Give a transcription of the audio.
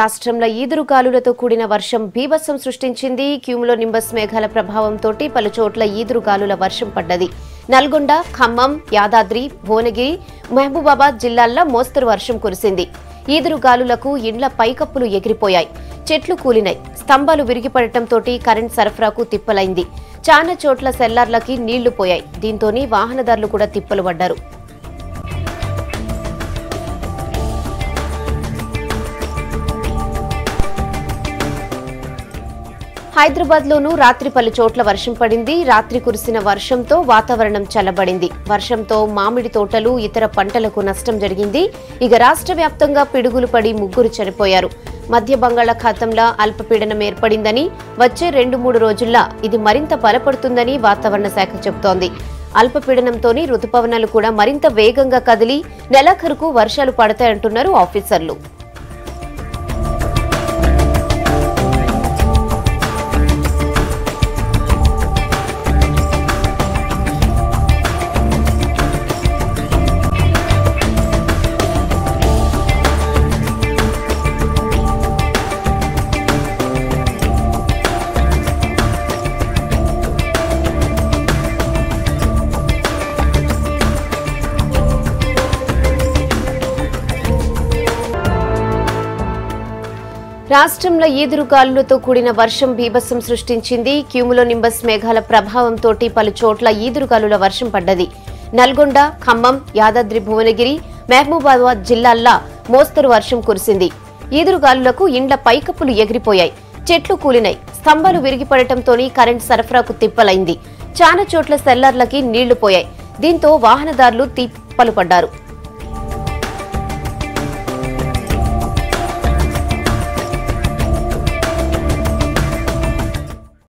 రాష్ట్రంలో ఈదురుగాలులతో కూడిన వర్షం బీభత్సం సృష్టించింది. క్యూములో నింబస్ మేఘాల ప్రభావంతో పలు చోట్ల ఈదురుగాలుల వర్షం పడ్డది. నల్గొండ, ఖమ్మం, యాదాద్రి, భువనగిరి, మహబూబాబాద్ జిల్లాల్లో మోస్తరు వర్షం కురిసింది. ఈదురుగాలులకు ఇండ్ల పైకప్పులు ఎగిరిపోయాయి, చెట్లు కూలినాయి, స్తంభాలు విరిగిపడటంతో కరెంట్ సరఫరాకు తిప్పలైంది. చాలా చోట్ల సెల్లార్లకి నీళ్లు పోయాయి. దీంతోనే వాహనదారులు కూడా తిప్పలు పడ్డారు. హైదరాబాద్ లోనూ రాత్రి పలు చోట్ల వర్షం పడింది. రాత్రి కురిసిన వర్షంతో వాతావరణం చల్లబడింది. వర్షంతో మామిడి తోటలు, ఇతర పంటలకు నష్టం జరిగింది. ఇక రాష్ట్ర వ్యాప్తంగా పిడుగులు పడి 3 చనిపోయారు. మధ్య బంగాళాఖాతంలో అల్పపీడనం ఏర్పడిందని, వచ్చే 2-3 రోజుల్లో ఇది మరింత బలపడుతుందని వాతావరణ శాఖ చెబుతోంది. అల్పపీడనంతోని రుతుపవనాలు కూడా మరింత వేగంగా కదిలి నెలాఖరుకు వర్షాలు పడతాయంటున్నారు ఆఫీసర్లు. రాష్ట్రంలో ఈదురుగాలులతో కూడిన వర్షం బీభత్సం సృష్టించింది. క్యూములో నింబస్ మేఘాల ప్రభావంతో పలు చోట్ల ఈదురుగాలుల వర్షం పడ్డది. నల్గొండ, ఖమ్మం, యాదాద్రి, భువనగిరి, మహబూబాబాద్ జిల్లాల్లో మోస్తరు వర్షం కురిసింది. ఈదురుగాలులకు ఇండ్ల పైకప్పులు ఎగిరిపోయాయి, చెట్లు కూలినాయి, స్తంభాలు విరిగిపడటంతో కరెంట్ సరఫరాకు తిప్పలైంది. చాలా చోట్ల సెల్లార్లకి నీళ్లు పోయాయి. దీంతో వాహనదారులు తిప్పలు పడ్డారు.